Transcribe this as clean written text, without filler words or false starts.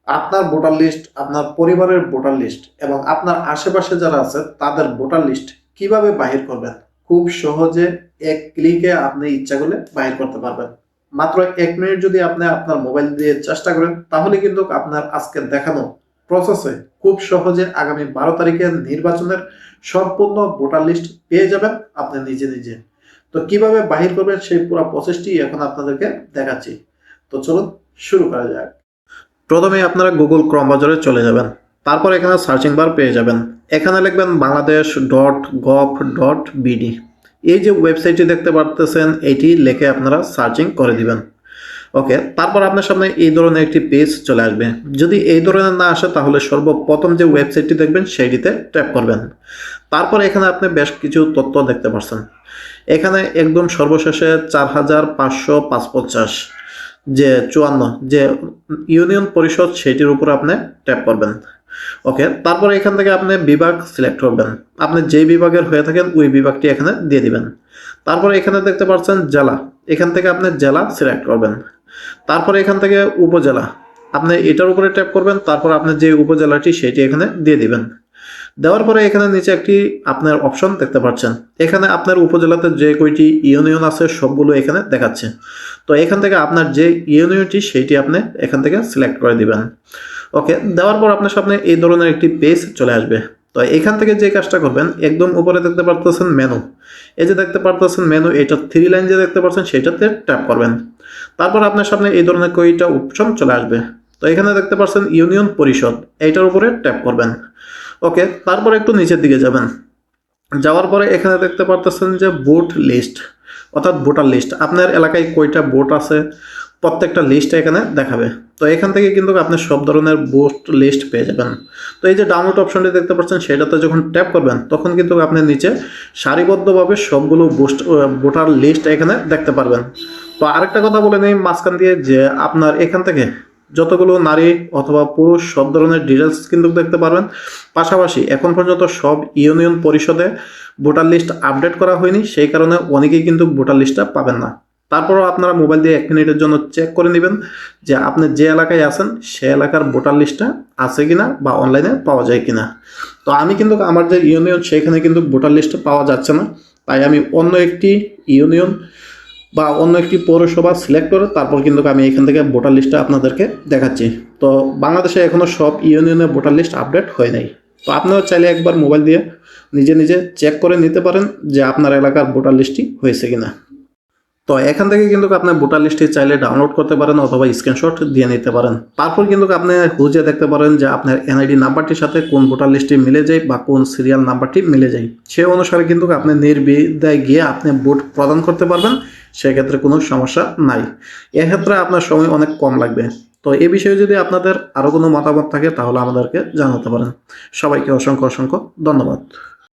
আপনার voter list, আপনার পরিবারের ভোটার লিস্ট এবং আপনার আশেপাশে যারা আছে তাদের ভোটার লিস্ট কিভাবে বাহির করবেন? খুব সহজে এক ক্লিকে আপনি ইচ্ছা করলে বাহির করতে পারবেন। মাত্র ১ মিনিট যদি আপনি আপনার মোবাইল দিয়ে চেষ্টা করেন তাহলে কিন্তু আপনার আজকে দেখানো প্রসেসে খুব সহজে আগামী ১২ তারিখের নির্বাচনের সম্পূর্ণ ভোটার লিস্ট পেয়ে যাবেন আপনি নিজে নিজে। তো কিভাবে বাহির করবেন সেই পুরো প্রসেসটি এখন আপনাদেরকে দেখাচ্ছি। তো চলুন শুরু করা যাক। প্রথমে আপনারা গুগল ক্রোম ব্রাউজারে চলে যাবেন। তারপর এখানে সার্চিং বার পেয়ে যাবেন। এখানে লিখবেন bangladesh.gov.bd। এই যে ওয়েবসাইটটি দেখতে পারতেছেন এটি লিখে আপনারা সার্চিং করে দিবেন। ওকে, তারপর আপনার সামনে এই ধরনের একটি পেজ চলে আসবে। যদি এই ধরনের না আসে তাহলে সর্বপ্রথম যে ওয়েবসাইটটি দেখবেন সেইটিতে ট্যাপ করবেন। তারপর এখানে আপনি বেশ কিছু তথ্য দেখতে পাচ্ছেন। এখানে একদম সর্বশেষে ৪৫৫৫ যে ৫৪ যে ইউনিয়ন পরিষদ সেটির উপর আপনি ট্যাপ করবেন। ওকে, তারপরে এখান থেকে আপনি বিভাগ সিলেক্ট করবেন। আপনি যে বিভাগের হয়ে থাকেন ওই বিভাগটি এখানে দিয়ে দিবেন। তারপরে এখানে দেখতে পাচ্ছেন জেলা, এখান থেকে আপনি জেলা সিলেক্ট করবেন। তারপরে এখান থেকে উপজেলা, আপনি এটার উপরে ট্যাপ করবেন। তারপর আপনি যে উপজেলাটি সেটি এখানে দিয়ে দিবেন। দেওয়ার পরে এখানে নিচে একটি আপনার অপশন দেখতে পাচ্ছেন। এখানে আপনার উপজেলাতে যে কয়টি ইউনিয়ন আছে সবগুলো এখানে দেখাচ্ছে। তো এখান থেকে আপনার যে ইউনিয়নটি সেইটি আপনি এখান থেকে সিলেক্ট করে দিবেন। ওকে, দেওয়ার পর আপনার সামনে এই ধরনের একটি পেজ চলে আসবে। তো এখান থেকে যে কাজটা করবেন, একদম উপরে দেখতে পারতেছেন মেনু, এই যে দেখতে পারতেছেন মেনু, এটা 3 লাইন যে দেখতে পাচ্ছেন সেটাতে ট্যাপ করবেন। তারপর আপনার সামনে এই ধরনের কয়টা অপশন চলে আসবে। তো এখানে দেখতে পাচ্ছেন ইউনিয়ন পরিষদ, এইটার উপরে ট্যাপ করবেন। ওকে, তারপর একটু নিচের দিকে যাবেন। যাওয়ার পরে এখানে দেখতে পারতেছেন যে ভোট লিস্ট, অর্থাৎ ভোটার লিস্ট, আপনার এলাকায় কয়টা ভোট আছে প্রত্যেকটা লিস্ট এখানে দেখাবে। তো এখান থেকে কিন্তু আপনি সব ধরনের ভোট লিস্ট পেয়ে যাবেন। তো এই যে ডাউনলোড অপশনটি দেখতে পাচ্ছেন সেটাতে যখন ট্যাপ করবেন তখন কিন্তু আপনি নিচে সারিবদ্ধভাবে সবগুলো ভোটার লিস্ট এখানে দেখতে পারবেন। তো আরেকটা কথা বলে নেই মাঝখান দিয়ে, যে আপনার এখান থেকে যতগুলো নারী অথবা পুরুষ সব ধরনের ডিটেলস কিন্তু দেখতে পারবেন। পাশাপাশি এখন পর্যন্ত সব ইউনিয়ন পরিষদে ভোটার লিস্ট আপডেট করা হয়নি, সেই কারণে অনেকেই কিন্তু ভোটার লিস্টটা পাবেন না। তারপরও আপনারা মোবাইল দিয়ে 1 মিনিটের জন্য চেক করে নেবেন যে আপনি যে এলাকায় আছেন সে এলাকার ভোটার লিস্টটা আছে কিনা বা অনলাইনে পাওয়া যায় কিনা। তো আমি কিন্তু আমার যে ইউনিয়ন সেখানে কিন্তু ভোটার লিস্টটা পাওয়া যাচ্ছে না, তাই আমি অন্য একটি ইউনিয়ন বা অন্য একটি পৌরসভা সিলেক্ট করে তারপর কিন্তু আমি এখান থেকে ভোটার লিস্টটা আপনাদেরকে দেখাচ্ছি। তো বাংলাদেশে এখনও সব ইউনিয়নের ভোটার লিস্ট আপডেট হয় নাই। তো আপনারা চাইলে একবার মোবাইল দিয়ে নিজে নিজে চেক করে নিতে পারেন যে আপনার এলাকার ভোটার লিস্টটি হয়েছে কিনা। তো এখান থেকে কিন্তু আপনি ভোটার লিস্টটি চাইলে ডাউনলোড করতে পারেন অথবা স্ক্রিনশট দিয়ে নিতে পারেন। তারপর কিন্তু আপনি খুঁজে দেখতে পারেন যে আপনার এনআইডি নাম্বারটির সাথে কোন ভোটার লিস্টটি মিলে যায় বা কোন সিরিয়াল নাম্বারটি মিলে যায়। সে অনুসারে কিন্তু আপনি নির্বিধায় গিয়ে আপনি ভোট প্রদান করতে পারবেন, সেক্ষেত্রে কোনো সমস্যা নাই। এক্ষেত্রে আপনার সময় অনেক কম লাগবে। তো এই বিষয়ে যদি আপনাদের আরও কোনো মতামত থাকে তাহলে আমাদেরকে জানাতে পারেন। সবাইকে অসংখ্য অসংখ্য ধন্যবাদ।